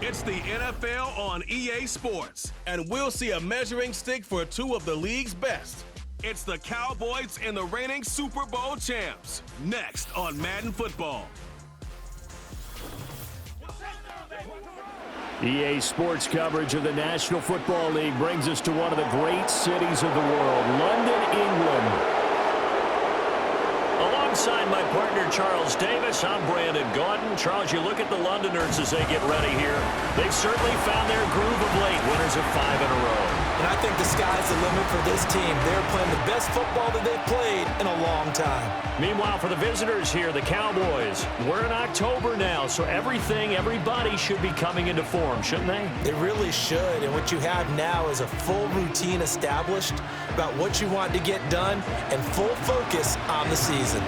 It's the NFL on EA Sports, and we'll see a measuring stick for two of the league's best. It's the Cowboys and the reigning Super Bowl champs. Next on Madden Football. EA Sports coverage of the National Football League brings us to one of the great cities of the world, London, England. Alongside my partner, Charles Davis, I'm Brandon Gaudin. Charles, you look at the Londoners as they get ready here. They've certainly found their groove of late, winners of 5 in a row. And I think the sky's the limit for this team. They're playing the best football that they've played in a long time. Meanwhile, for the visitors here, the Cowboys, we're in October now, so everybody should be coming into form, shouldn't they? They really should, and what you have now is a full routine established about what you want to get done and full focus on the season.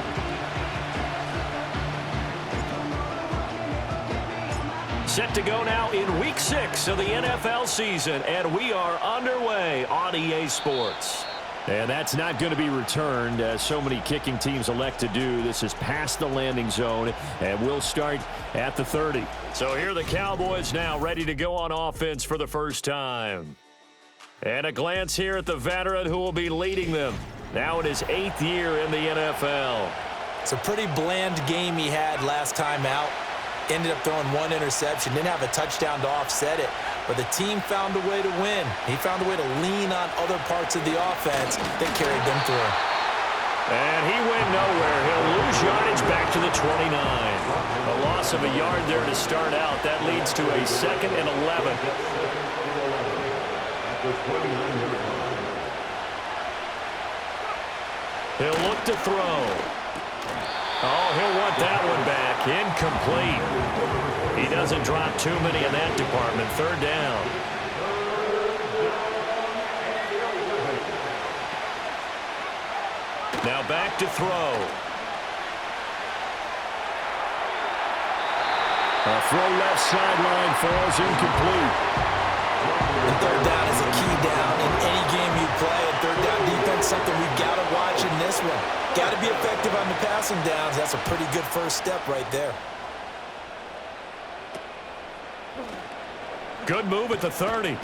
Set to go now in Week 6 of the NFL season, and we are underway on EA Sports. And that's not going to be returned, as so many kicking teams elect to do. This is past the landing zone, and we'll start at the 30. So here are the Cowboys now, ready to go on offense for the first time. And a glance here at the veteran who will be leading them, now in his 8th year in the NFL. It's a pretty bland game he had last time out. Ended up throwing 1 interception, didn't have a touchdown to offset it, but the team found a way to win. He found a way to lean on other parts of the offense that carried them through. And he went nowhere. He'll lose yardage back to the 29. A loss of a yard there to start out. That leads to a 2nd and 11. He'll look to throw. Oh, he'll want that one back. Incomplete. He doesn't drop too many in that department. 3rd down. Now back to throw. A throw left sideline falls incomplete. And 3rd down is a key down in any game you play. And 3rd down defense, something we've got to watch in this one. Got to be effective on the passing downs. That's a pretty good first step right there. Good move at the 30.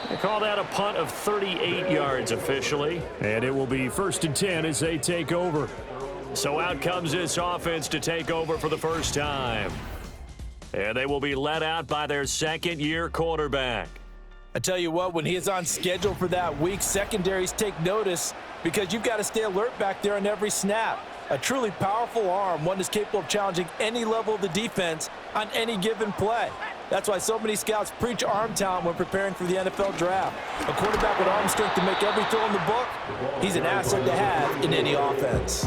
They call that a punt of 38 yards officially. And it will be 1st and 10 as they take over. So out comes this offense to take over for the first time. And they will be led out by their 2nd-year quarterback. I tell you what, when he is on schedule for that week, secondaries take notice because you've got to stay alert back there on every snap. A truly powerful arm, one that's capable of challenging any level of the defense on any given play. That's why so many scouts preach arm talent when preparing for the NFL draft. A quarterback with arm strength to make every throw in the book, he's an asset to have in any offense.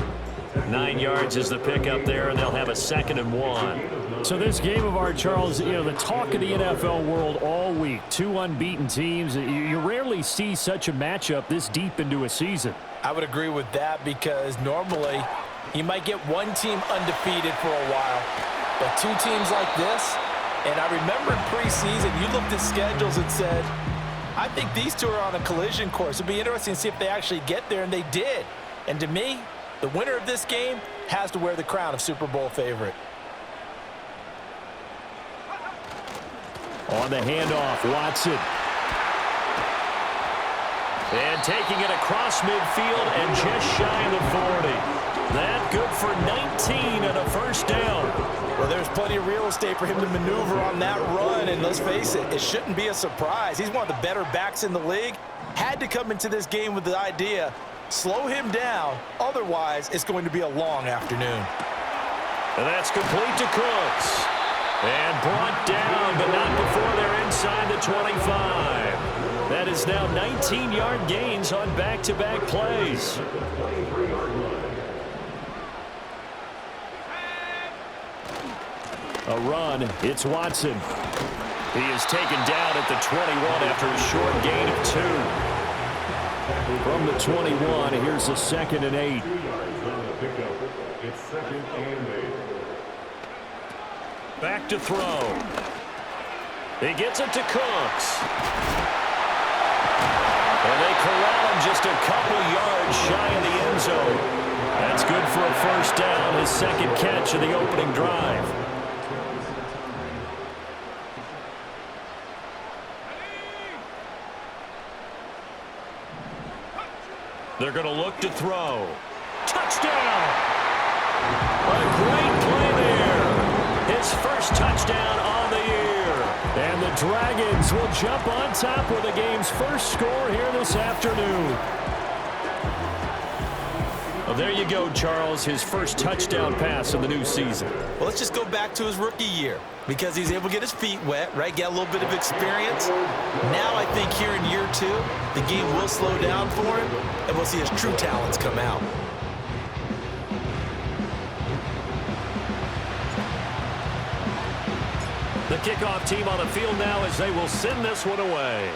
9 yards is the pickup there, and they'll have a 2nd and 1. So this game of art, Charles, you know, the talk of the NFL world all week. 2 unbeaten teams. You rarely see such a matchup this deep into a season. I would agree with that because normally you might get one team undefeated for a while, but 2 teams like this, and I remember in preseason you looked at schedules and said, I think these 2 are on a collision course. It'd be interesting to see if they actually get there, and they did. And to me, the winner of this game has to wear the crown of Super Bowl favorite. On the handoff, Watson. And taking it across midfield and just shy of the 40. That good for 19 and a 1st down. Well, there's plenty of real estate for him to maneuver on that run, and let's face it, it shouldn't be a surprise. He's one of the better backs in the league. Had to come into this game with the idea, slow him down, otherwise it's going to be a long afternoon. And that's complete to Cooks. And brought down, but not before they're inside the 25. That is now 19-yard gains on back-to-back plays. A run, it's Watson. He is taken down at the 21 after a short gain of 2. From the 21, here's a 2nd and 8. It's 2nd and 8. Back to throw. He gets it to Cooks. And they corral him just a couple yards shy of the end zone. That's good for a 1st down, his 2nd catch of the opening drive. They're going to look to throw. Touchdown! A great play there. His first touchdown on the year. And the Dragons will jump on top with the game's first score here this afternoon. Well, there you go, Charles, his first touchdown pass of the new season. Well, let's just go back to his rookie year because he's able to get his feet wet, right, get a little bit of experience. Now I think here in year 2, the game will slow down for him, and we'll see his true talents come out. The kickoff team on the field now as they will send this one away.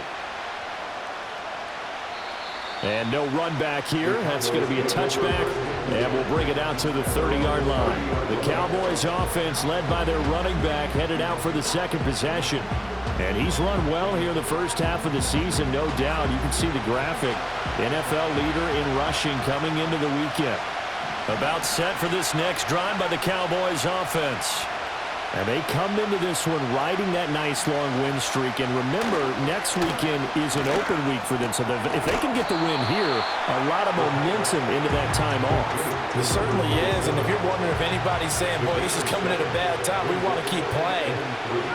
And no run back here. That's going to be a touchback, and we'll bring it out to the 30-yard line. The Cowboys offense led by their running back headed out for the second possession. And he's run well here the first half of the season, no doubt. You can see the graphic. NFL leader in rushing coming into the weekend. About set for this next drive by the Cowboys offense. And they come into this one riding that nice long win streak. And remember, next weekend is an open week for them. So if they can get the win here, a lot of momentum into that time off. It certainly is. And if you're wondering if anybody's saying, boy, this is coming at a bad time, we want to keep playing,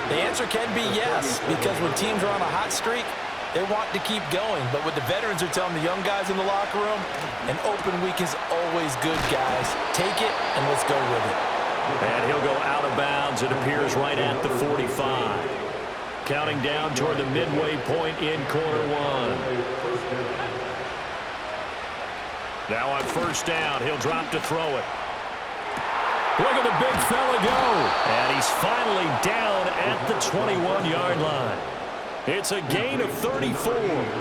the answer can be yes. Because when teams are on a hot streak, they want to keep going. But what the veterans are telling the young guys in the locker room, an open week is always good, guys. Take it and let's go with it. And he'll go out of bounds. It appears right at the 45. Counting down toward the midway point in quarter one. Now on first down, he'll drop to throw it. Look at the big fella go. And he's finally down at the 21-yard line. It's a gain of 34.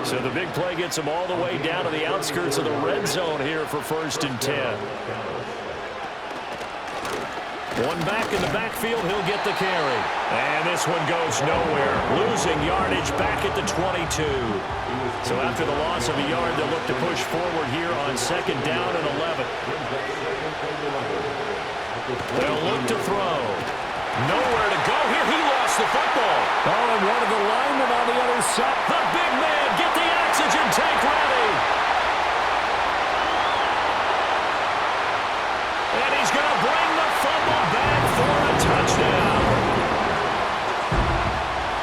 So the big play gets him all the way down to the outskirts of the red zone here for 1st and 10. One back in the backfield, he'll get the carry. And this one goes nowhere. Losing yardage back at the 22. So after the loss of a yard, they'll look to push forward here on 2nd down and 11. They'll look to throw. Nowhere to go here. He lost the football. Oh, and one of the linemen on the other side. The big man, get the oxygen tank ready. And he's going to bring the fumble back for a touchdown.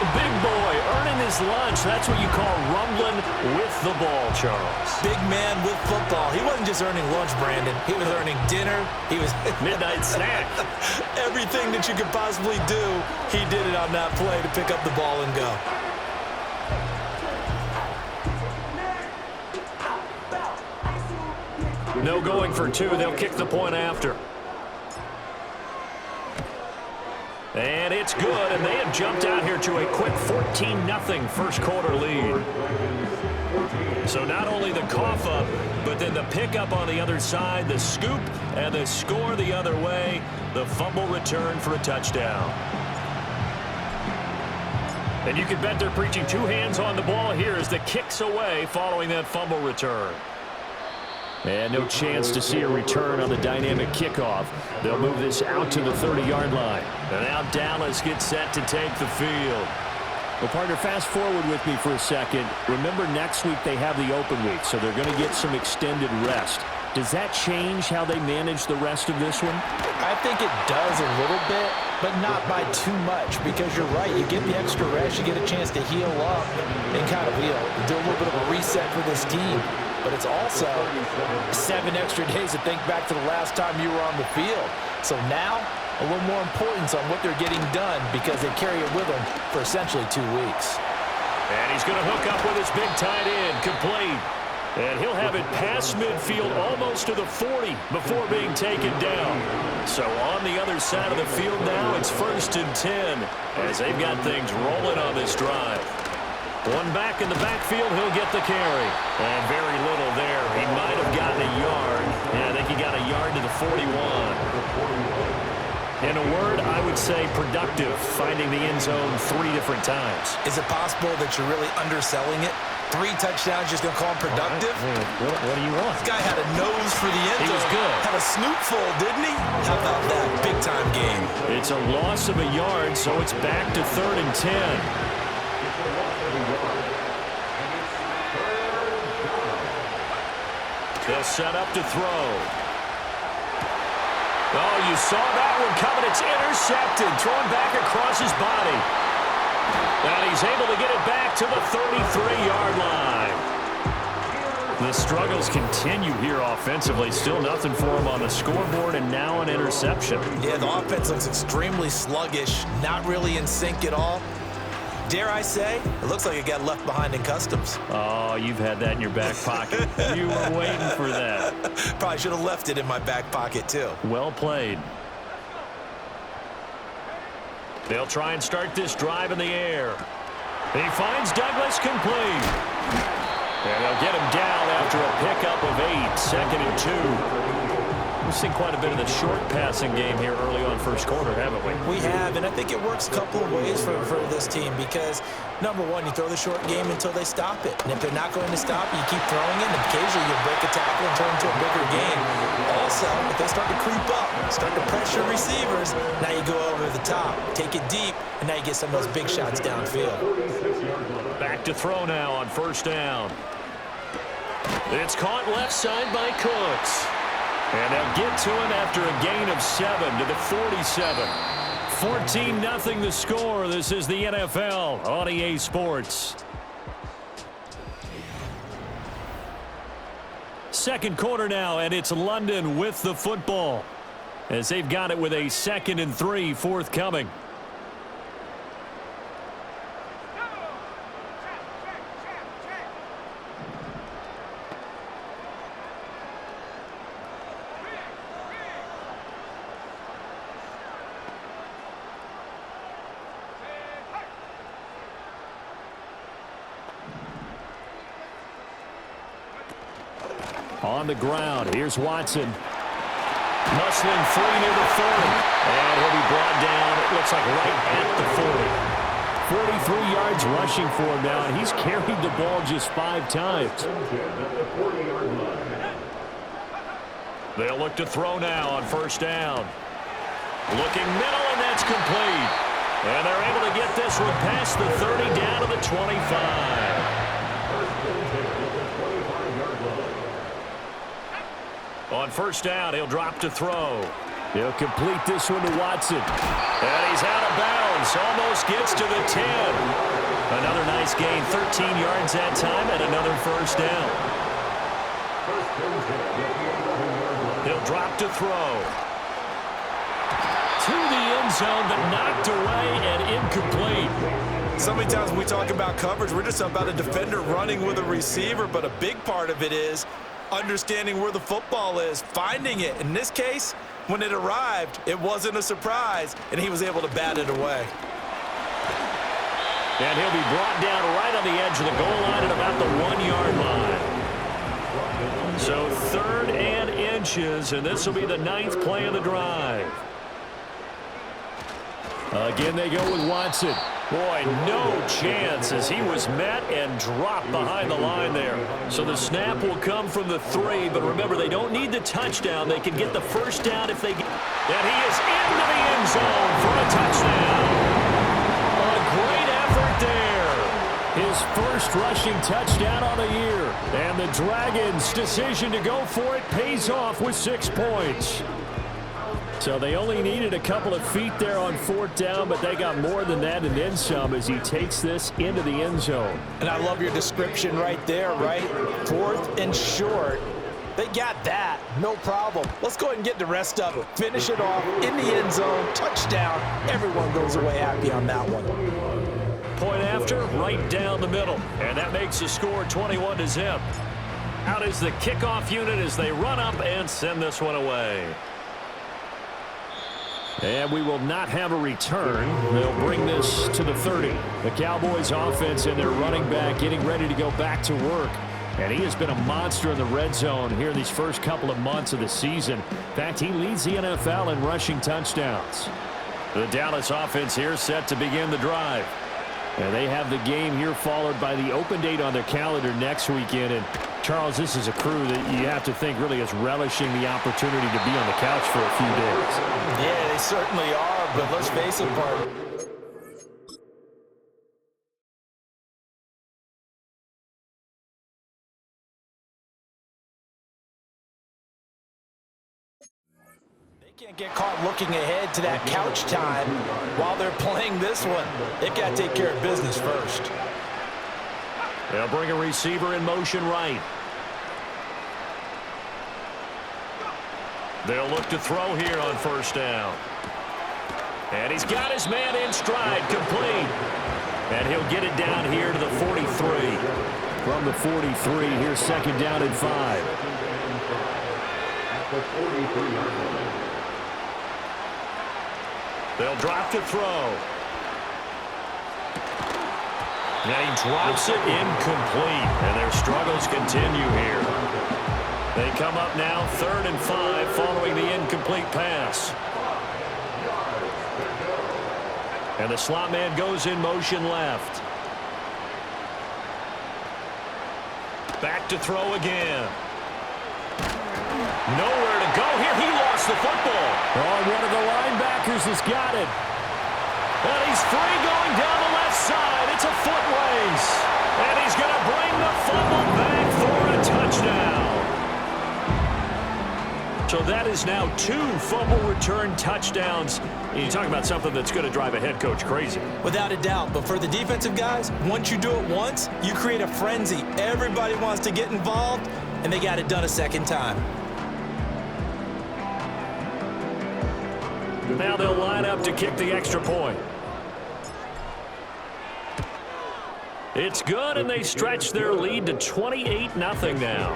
Big boy earning his lunch. That's what you call rumbling with the ball, Charles. Big man with football. He wasn't just earning lunch, Brandon. He was earning dinner. He was midnight snack. Everything that you could possibly do, he did it on that play to pick up the ball and go. No going for 2. They'll kick the point after. And it's good, and they have jumped out here to a quick 14-0 first quarter lead. So not only the cough up, but then the pickup on the other side, the scoop, and the score the other way, the fumble return for a touchdown. And you can bet they're preaching 2 hands on the ball here as the kick's away following that fumble return. And no chance to see a return on the dynamic kickoff. They'll move this out to the 30-yard line. And now Dallas gets set to take the field. Well, partner, fast forward with me for a second. Remember, next week they have the open week, so they're going to get some extended rest. Does that change how they manage the rest of this one? I think it does a little bit, but not by too much, because you're right. You get the extra rest, you get a chance to heal up and kind of do a little bit of a reset for this team. But it's also 7 extra days to think back to the last time you were on the field. So now, a little more importance on what they're getting done because they carry it with them for essentially 2 weeks. And he's going to hook up with his big tight end, complete. And he'll have it past midfield almost to the 40 before being taken down. So on the other side of the field now, it's 1st and 10 as they've got things rolling on this drive. One back in the backfield, he'll get the carry. And very little there. He might have gotten a yard. Yeah, I think he got a yard to the 41. In a word, I would say productive, finding the end zone 3 different times. Is it possible that you're really underselling it? 3 touchdowns, just going to call him productive? What do you want? This guy had a nose for the end zone. He was good. Had a snoot full, didn't he? How about that? Big-time game. It's a loss of a yard, so it's back to 3rd and 10. They'll set up to throw. Oh, you saw that one coming. It's intercepted, thrown back across his body. And he's able to get it back to the 33-yard line. The struggles continue here offensively. Still nothing for him on the scoreboard, and now an interception. Yeah, the offense looks extremely sluggish, not really in sync at all. Dare I say, it looks like it got left behind in customs. Oh, you've had that in your back pocket. You were waiting for that. Probably should have left it in my back pocket, too. Well played. They'll try and start this drive in the air. He finds Douglas complete. And they'll get him down after a pickup of 8, 2nd and 2. We've seen quite a bit of the short passing game here early on first quarter, haven't we? We have, and I think it works a couple of ways for this team because, number one, you throw the short game until they stop it. And if they're not going to stop it, you keep throwing it, and occasionally you'll break a tackle and turn it into a bigger game. Also, if they start to creep up, start to pressure receivers, now you go over the top, take it deep, and now you get some of those big shots downfield. Back to throw now on first down. It's caught left side by Cooks. And they'll get to him after a gain of 7 to the 47. 14-0 the score. This is the NFL on EA Sports. Second quarter now, and it's London with the football as they've got it with a 2nd and 3 forthcoming. On the ground, here's Watson. Muscling free near the 30. And he'll be brought down, it looks like right at the 40. 43 yards rushing for him now, and he's carried the ball just 5 times. They'll look to throw now on first down. Looking middle, and that's complete. And they're able to get this one past the 30 down to the 25. On first down, he'll drop to throw. He'll complete this one to Watson. And he's out of bounds. Almost gets to the 10. Another nice gain, 13 yards that time, and another first down. He'll drop to throw. To the end zone, but knocked away and incomplete. So many times when we talk about coverage, we're just about a defender running with a receiver, but a big part of it is understanding where the football is, finding it. In this case, when it arrived, it wasn't a surprise, and he was able to bat it away. And he'll be brought down right on the edge of the goal line at about the 1-yard line. So 3rd and inches, and this will be the 9th play of the drive. Again, they go with Watson. Boy, no chance as he was met and dropped behind the line there. So the snap will come from the 3, but remember, they don't need the touchdown. They can get the first down if they get. And he is into the end zone for a touchdown. A great effort there. His first rushing touchdown on the year. And the Dragons' decision to go for it pays off with 6 points. So they only needed a couple of feet there on 4th down, but they got more than that and then some as he takes this into the end zone. And I love your description right there, right? 4th and short. They got that. No problem. Let's go ahead and get the rest of it. Finish it off in the end zone. Touchdown. Everyone goes away happy on that one. Point after, right down the middle. And that makes the score 21-0. Out is the kickoff unit as they run up and send this one away. And we will not have a return. They'll bring this to the 30. The Cowboys offense and their running back getting ready to go back to work. And he has been a monster in the red zone here in these first couple of months of the season. In fact, he leads the NFL in rushing touchdowns. The Dallas offense here set to begin the drive. And they have the game here followed by the open date on their calendar next weekend. And Charles, this is a crew that you have to think really is relishing the opportunity to be on the couch for a few days. Yeah, they certainly are, but let's face it, Bart. Can't get caught looking ahead to that couch time while they're playing this one. They've got to take care of business first. They'll bring a receiver in motion right. They'll look to throw here on first down. And he's got his man in stride, complete. And he'll get it down here to the 43. From the 43, here's second down and 5. They'll drop to throw. And he drops it incomplete. And their struggles continue here. They come up now 3rd and 5 following the incomplete pass. And the slot man goes in motion left. Back to throw again. Nowhere to go here. He lost the football. Oh, one of the linebackers has got it. And he's free going down the left side. It's a foot race. And he's going to bring the fumble back for a touchdown. So that is now 2 fumble return touchdowns. You talk about something that's going to drive a head coach crazy. Without a doubt. But for the defensive guys, once you do it once, you create a frenzy. Everybody wants to get involved, and they got it done a second time. Now they'll line up to kick the extra point. It's good, and they stretch their lead to 28-0 now.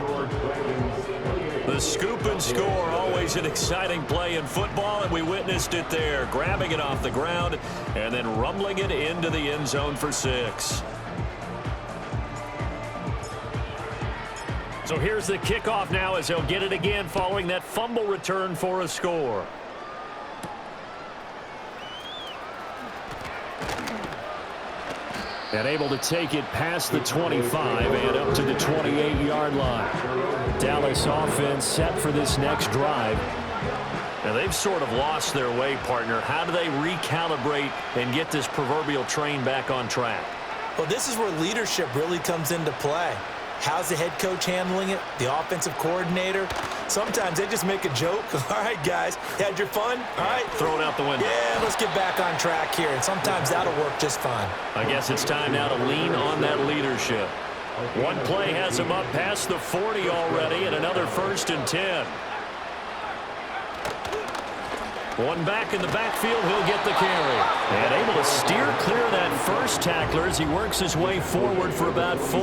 The scoop and score, always an exciting play in football, and we witnessed it there, grabbing it off the ground and then rumbling it into the end zone for 6. So here's the kickoff now as they'll get it again following that fumble return for a score. And able to take it past the 25 and up to the 28-yard line. Dallas offense set for this next drive. Now they've sort of lost their way, partner. How do they recalibrate and get this proverbial train back on track? Well, this is where leadership really comes into play. How's the head coach handling it? The offensive coordinator? Sometimes they just make a joke. All right, guys, had your fun? All right. Throw it out the window. Yeah, let's get back on track here. And sometimes that'll work just fine. I guess it's time now to lean on that leadership. One play has him up past the 40 already, and another 1st and 10. One back in the backfield, he'll get the carry. And able to steer clear of that first tackler as he works his way forward for about 4.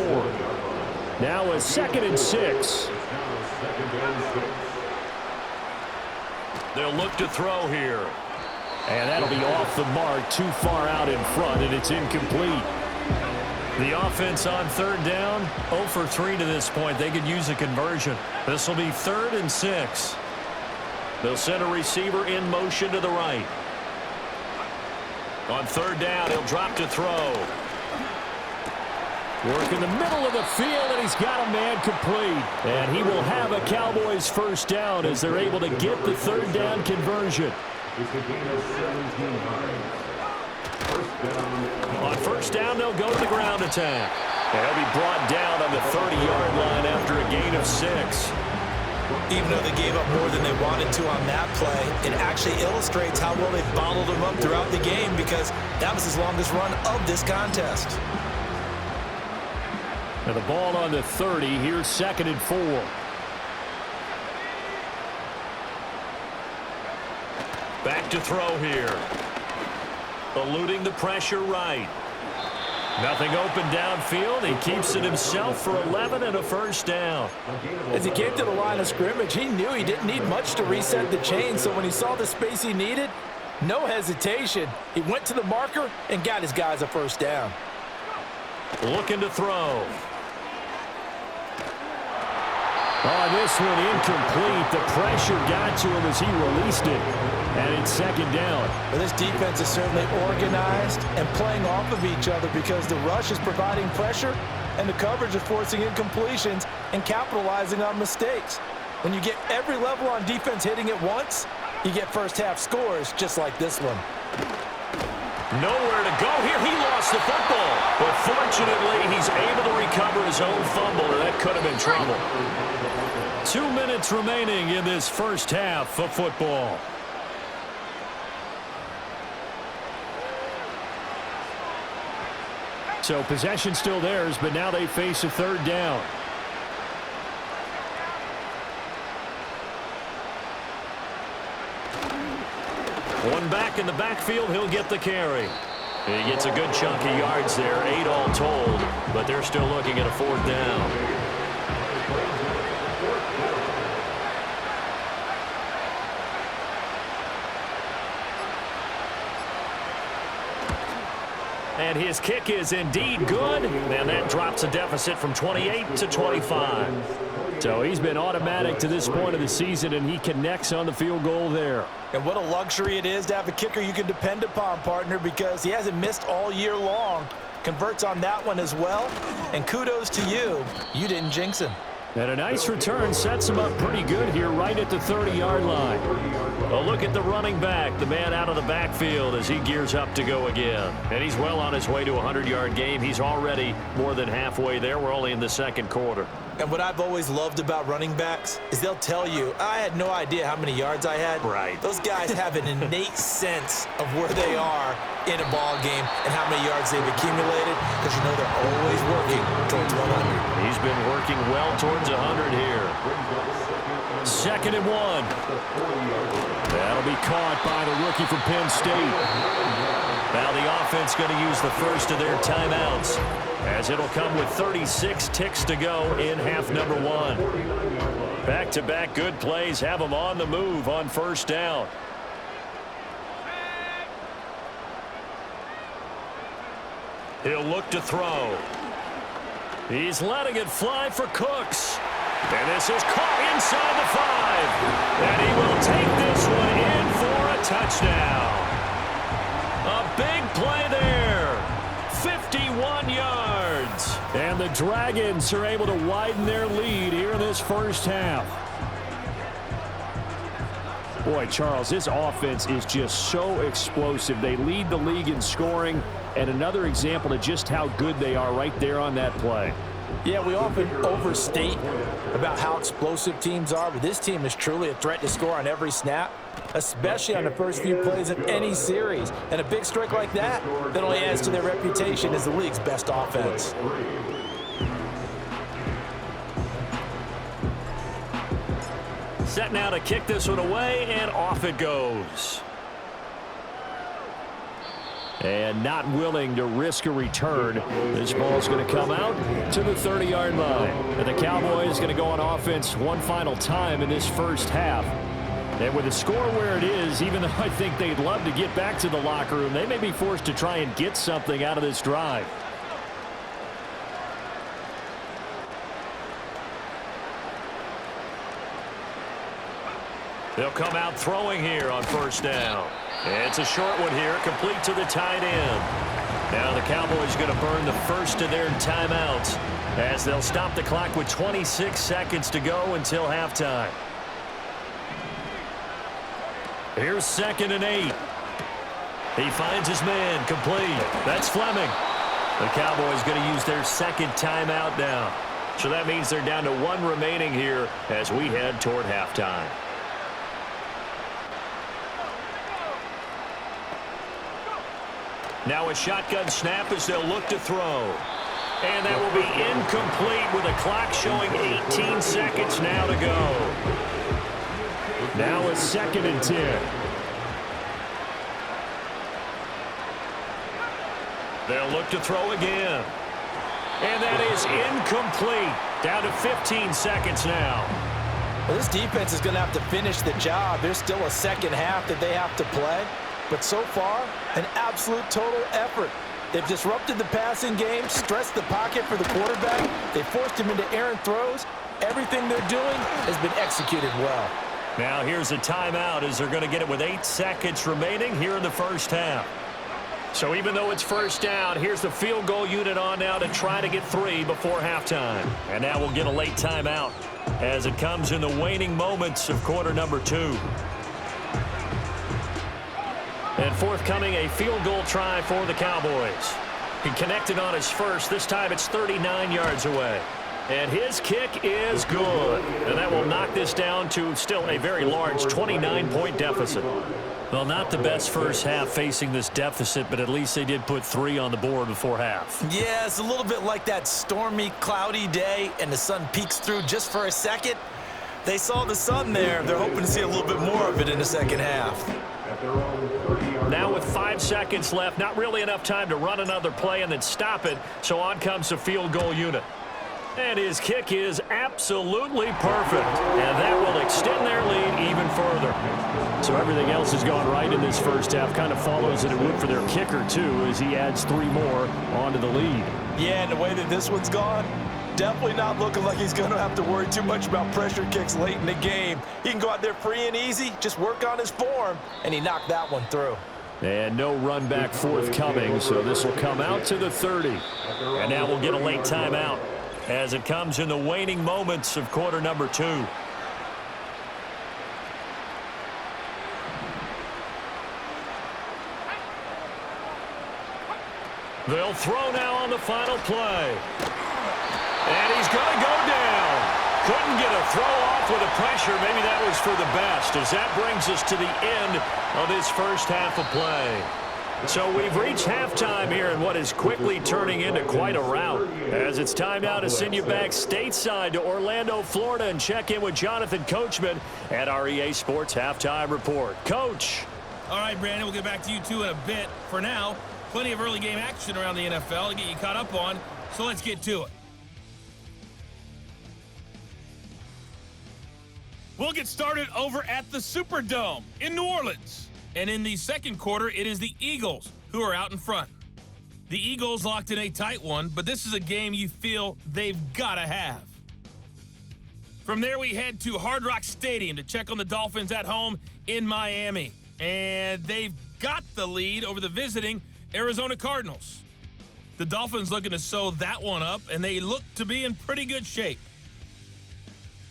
Now a 2nd and 6. They'll look to throw here. And that'll be off the mark, too far out in front, and it's incomplete. The offense on 3rd down, 0 for 3 to this point. They could use a conversion. This will be 3rd and 6. They'll send a receiver in motion to the right. On 3rd down, he'll drop to throw. Work in the middle of the field, and he's got a man complete. And he will have a Cowboys 1st down as they're able to get the 3rd down conversion. On 1st down, they'll go to the ground attack. And he'll be brought down on the 30-yard line after a gain of 6. Even though they gave up more than they wanted to on that play, it actually illustrates how well they bottled them up throughout the game because that was his longest run of this contest. And the ball on the 30. Here's 2nd and 4. Back to throw here. Eluding the pressure right. Nothing open downfield. He keeps it himself for 11 and a 1st down. As he came to the line of scrimmage, he knew he didn't need much to reset the chain. So when he saw the space he needed, no hesitation. He went to the marker and got his guys a 1st down. Looking to throw. Oh, this one incomplete. The pressure got to him as he released it. And it's 2nd down. Well, this defense is certainly organized and playing off of each other because the rush is providing pressure and the coverage is forcing incompletions and capitalizing on mistakes. When you get every level on defense hitting at once, you get first-half scores just like this one. Nowhere to go here. He lost the football. But fortunately, he's able to recover his own fumble, or that could have been trouble. 2 minutes remaining in this 1st half of football. So possession still theirs, but now they face a third down. One back in the backfield, he'll get the carry. He gets a good chunk of yards there, 8 all told, but they're still looking at a fourth down. And his kick is indeed good, and that drops a deficit from 28 to 25. So he's been automatic to this point of the season, and he connects on the field goal there. And what a luxury it is to have a kicker you can depend upon, partner, because he hasn't missed all year long. Converts on that one as well. And kudos to you. You didn't jinx him. And a nice return sets him up pretty good here right at the 30-yard line. A look at the running back, the man out of the backfield as he gears up to go again. And he's well on his way to a 100-yard game. He's already more than halfway there. We're only in the second quarter. And what I've always loved about running backs is they'll tell you, I had no idea how many yards I had. Right. Those guys have an innate sense of where they are in a ball game and how many yards they've accumulated, because you know they're always working towards 100. He's been working well towards 100 here. 2nd and 1. That'll be caught by the rookie from Penn State. Now the offense going to use the first of their timeouts, as it'll come with 36 ticks to go in half number 1. Back-to-back good plays have them on the move on first down. He'll look to throw. He's letting it fly for Cooks. And this is caught inside the 5. And he will take this one in for a touchdown. A big play there. 51 yards. And the Dragons are able to widen their lead here in this first half. Boy, Charles, this offense is just so explosive. They lead the league in scoring, and another example of just how good they are right there on that play. Yeah, we often overstate about how explosive teams are, but this team is truly a threat to score on every snap, especially on the first few plays of any series. And a big strike like that only adds to their reputation as the league's best offense. Set now to kick this one away, and off it goes. And not willing to risk a return. This ball's going to come out to the 30-yard line. And the Cowboys going to go on offense one final time in this first half. And with the score where it is, even though I think they'd love to get back to the locker room, they may be forced to try and get something out of this drive. They'll come out throwing here on first down. It's a short one here, complete to the tight end. Now the Cowboys going to burn the first of their timeouts as they'll stop the clock with 26 seconds to go until halftime. Here's 2nd and 8. He finds his man, complete. That's Fleming. The Cowboys going to use their second timeout now. So that means they're down to 1 remaining here as we head toward halftime. Now a shotgun snap as they'll look to throw. And that will be incomplete with a clock showing 18 seconds now to go. Now a 2nd and 10. They'll look to throw again. And that is incomplete. Down to 15 seconds now. Well, this defense is going to have to finish the job. There's still a second half that they have to play. But so far, an absolute total effort. They've disrupted the passing game, stressed the pocket for the quarterback. They forced him into errant throws. Everything they're doing has been executed well. Now here's a timeout as they're going to get it with 8 seconds remaining here in the first half. So even though it's first down, here's the field goal unit on now to try to get 3 before halftime. And now we'll get a late timeout as it comes in the waning moments of quarter number 2. And forthcoming, a field goal try for the Cowboys. He connected on his first. This time it's 39 yards away. And his kick is good. And that will knock this down to still a very large 29-point deficit. Well, not the best first half facing this deficit, but at least they did put 3 on the board before half. Yeah, it's a little bit like that stormy, cloudy day, and the sun peeks through just for a second. They saw the sun there. They're hoping to see a little bit more of it in the second half. Now with 5 seconds left, not really enough time to run another play and then stop it, so on comes the field goal unit. And his kick is absolutely perfect, and that will extend their lead even further. So everything else has gone right in this first half. Kind of follows that it would for their kicker, too, as he adds 3 more onto the lead. Yeah, and the way that this one's gone, definitely not looking like he's going to have to worry too much about pressure kicks late in the game. He can go out there free and easy, just work on his form, and he knocked that one through. And no run back forthcoming, so this will come out to the 30. And now we'll get a late timeout as it comes in the waning moments of quarter number 2. They'll throw now on the final play. And he's going to go down. Couldn't get a throw off with the pressure. Maybe that was for the best, as that brings us to the end of this first half of play. So we've reached halftime here in what is quickly turning into quite a rout, as it's time now to send you back stateside to Orlando, Florida, and check in with Jonathan Coachman at our EA Sports Halftime Report. Coach. All right, Brandon, we'll get back to you two in a bit. For now, plenty of early game action around the NFL to get you caught up on, so let's get to it. We'll get started over at the Superdome in New Orleans. And in the second quarter, it is the Eagles who are out in front. The Eagles locked in a tight one, but this is a game you feel they've got to have. From there, we head to Hard Rock Stadium to check on the Dolphins at home in Miami. And they've got the lead over the visiting Arizona Cardinals. The Dolphins looking to sew that one up, and they look to be in pretty good shape.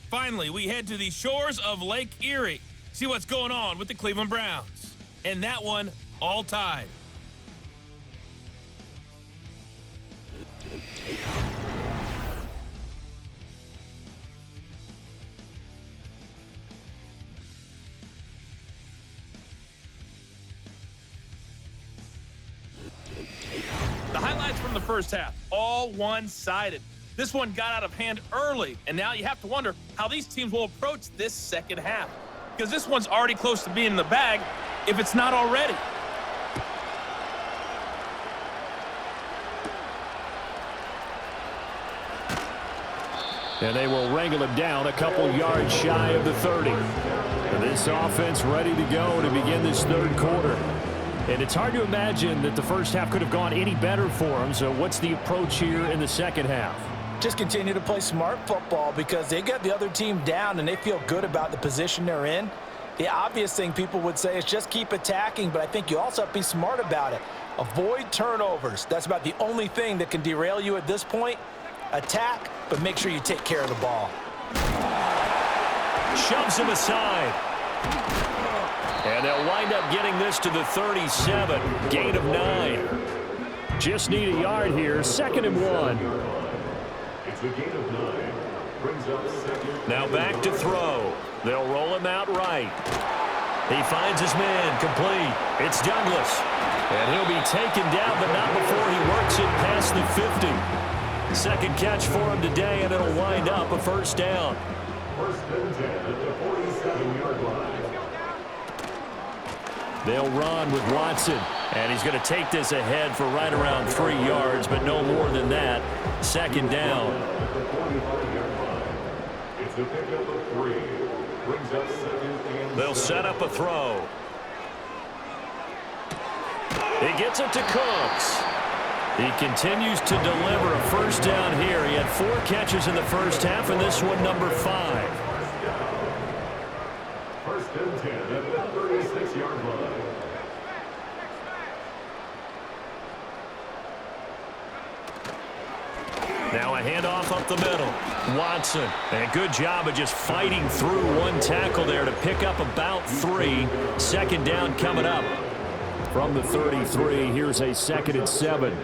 Finally, we head to the shores of Lake Erie. See what's going on with the Cleveland Browns. And that one all tied. The highlights from the first half, all one-sided. This one got out of hand early, and now you have to wonder how these teams will approach this second half. Because this one's already close to being in the bag, if it's not already. And they will wrangle him down a couple yards shy of the 30. And this offense ready to go to begin this third quarter. And it's hard to imagine that the first half could have gone any better for them. So what's the approach here in the second half? Just continue to play smart football because they got the other team down and they feel good about the position they're in. The obvious thing people would say is just keep attacking, but I think you also have to be smart about it. Avoid turnovers. That's about the only thing that can derail you at this point. Attack, but make sure you take care of the ball. Shoves him aside. And they'll wind up getting this to the 37. Gain of 9. Just need a yard here. 2nd and 1. It's a gain of 9. Brings up second. Now back to throw. They'll roll him out right. He finds his man complete. It's Douglas. And he'll be taken down, but not before he works it past the 50. Second catch for him today, and it'll wind up a first down. First and 10 at the 47-yard line. They'll run with Watson. And he's going to take this ahead for right around 3 yards, but no more than that. Second down. At the 45-yard line. It's a pickup of 3. Brings up second and They'll set up a throw. He gets it to Cooks. He continues to deliver a first down here. He had 4 catches in the first half, and this one number 5. First and 10 at the 36-yard line. Now a handoff up the middle. Watson. And a good job of just fighting through one tackle there to pick up about 3. Second down coming up. From the 33, here's a 2nd and 7.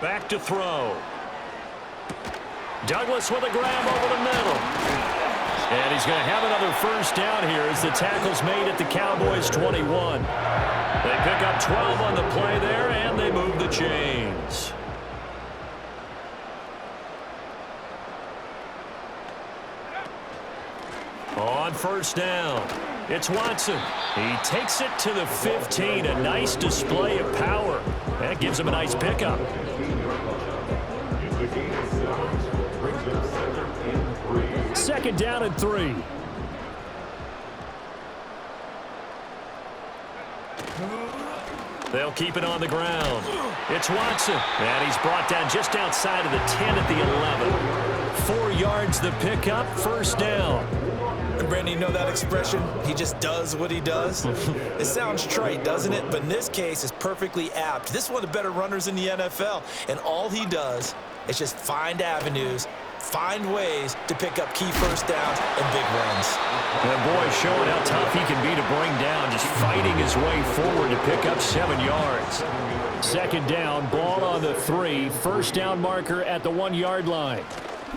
Back to throw. Douglas with a grab over the middle. And he's going to have another first down here as the tackle's made at the Cowboys' 21. They pick up 12 on the play there, and they move the chains. On first down, it's Watson. He takes it to the 15. A nice display of power. That gives him a nice pickup. Second down and 3. They'll keep it on the ground. It's Watson. And he's brought down just outside of the 10 at the 11. 4 yards the pickup, first down. And Brandon, you know that expression? He just does what he does? It sounds trite, doesn't it? But in this case, it's perfectly apt. This is one of the better runners in the NFL. And all he does is just find avenues, find ways to pick up key first downs and big runs. And boy, showing how tough he can be to bring down, just fighting his way forward to pick up 7 yards. Second down, ball on the 3. First down marker at the 1-yard line.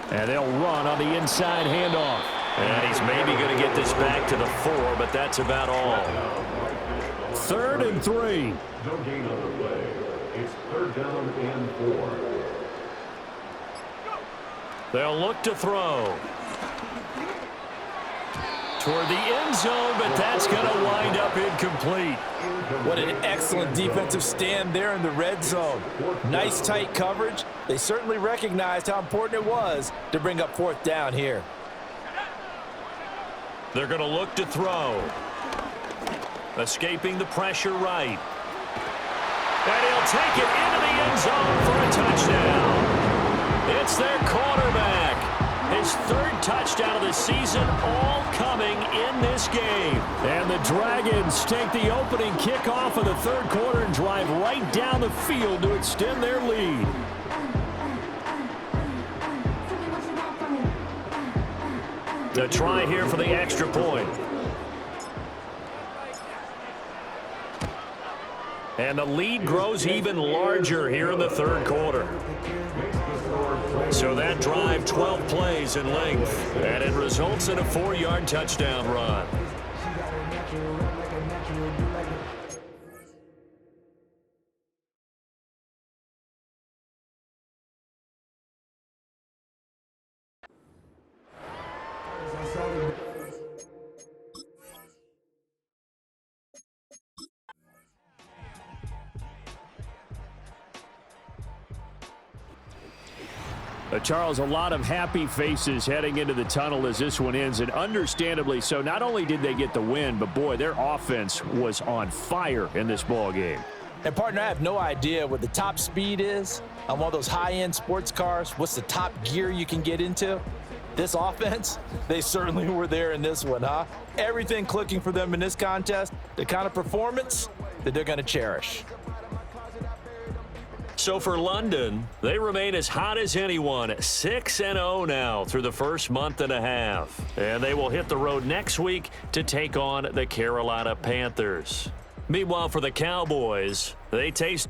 And they'll run on the inside handoff. And he's maybe going to get this back to the 4, but that's about all. 3rd and 3. No gain on the play. It's 3rd down and 4. They'll look to throw. Toward the end zone, but that's going to wind up incomplete. What an excellent defensive stand there in the red zone. Nice tight coverage. They certainly recognized how important it was to bring up 4th down here. They're going to look to throw. Escaping the pressure right. And he'll take it into the end zone for a touchdown. It's their quarterback. His 3rd touchdown of the season, all coming in this game. And the Dragons take the opening kickoff of the 3rd quarter and drive right down the field to extend their lead. The try here for the extra point. And the lead grows even larger here in the 3rd quarter. So that drive, 12 plays in length, and it results in a 4-yard touchdown run. Charles, a lot of happy faces heading into the tunnel as this one ends, and understandably so. Not only did they get the win, but boy, their offense was on fire in this ball game. And partner, I have no idea what the top speed is on one of those high-end sports cars. What's the top gear you can get into? This offense, they certainly were there in this one, huh? Everything clicking for them in this contest, the kind of performance that they're going to cherish. So for London, they remain as hot as anyone, 6-0 now through the first month and a half. And they will hit the road next week to take on the Carolina Panthers. Meanwhile, for the Cowboys, they taste